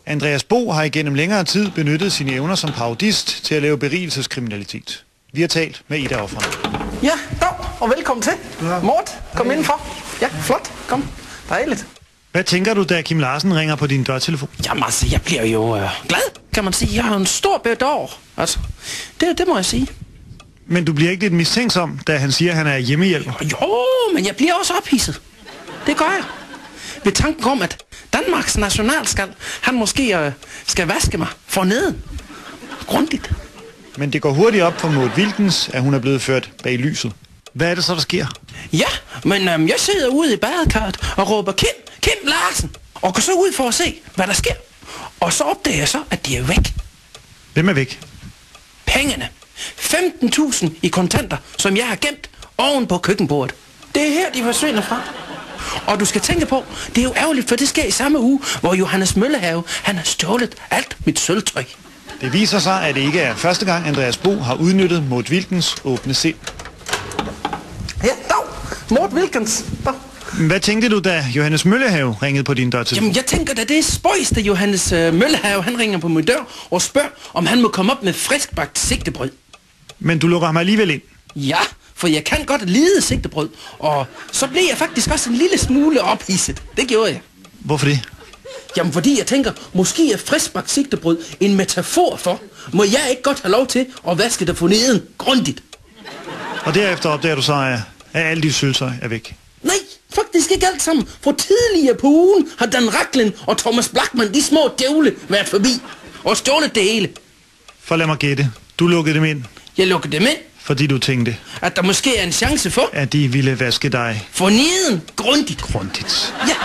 Andreas Bo har igennem længere tid benyttet sine evner som parodist til at lave berigelseskriminalitet. Vi har talt med et af offrene. Ja, dag og velkommen til. Ja. Mort, kom indenfor. Ja, flot. Kom. Dejligt. Hvad tænker du, da Kim Larsen ringer på din dørtelefon? Jamen altså, jeg bliver jo glad, kan man sige. Jeg har en stor bedår. Altså, det må jeg sige. Men du bliver ikke lidt mistænksom, da han siger, at han er hjemmehjælper? Jo, men jeg bliver også ophidset. Det gør jeg. Ved tanken om, at Danmarks nationalskald, han måske skal vaske mig forneden. Grundigt. Men det går hurtigt op for Maud Wilkens, at hun er blevet ført bag lyset. Hvad er det så, der sker? Ja, men jeg sidder ude i badekarret og råber Kim Larsen, og går så ud for at se, hvad der sker. Og så opdager jeg så, at de er væk. Hvem er væk? Pengene. 15.000 i kontanter, som jeg har gemt oven på køkkenbordet. Det er her, de forsvinder fra. Og du skal tænke på, det er jo ærgerligt, for det sker i samme uge, hvor Johannes Møllehave, han har stjålet alt mit sølvtøj. Det viser sig, at det ikke er første gang, Andreas Bo har udnyttet Maud Wilkens åbne sind. Ja, dag. Maud Wilkens. Dag. Hvad tænkte du, da Johannes Møllehave ringede på din dørtelefon? Jamen, jeg tænker, da det er spøjst, at Johannes Møllehave, han ringer på min dør og spørger, om han må komme op med friskbagt sigtebrød. Men du lukker ham alligevel ind? Ja, for jeg kan godt lide sigtebrød, og så blev jeg faktisk også en lille smule ophidset. Det gjorde jeg. Hvorfor det? Jamen, fordi jeg tænker, måske er friskbagt sigtebrød en metafor for, må jeg ikke godt have lov til at vaske det forneden grundigt. Og derefter opdager du så, at alle de sølvtøj er væk? Nej, faktisk ikke alt sammen. For tidligere på ugen har Dan Racklin og Thomas Blackman, de små djævle, været forbi og stjålet det hele. For lad mig gætte. Du lukkede dem ind? Jeg lukkede dem ind. Fordi du tænkte? At der måske er en chance for? At de ville vaske dig? Forneden grundigt. Grundigt. Ja.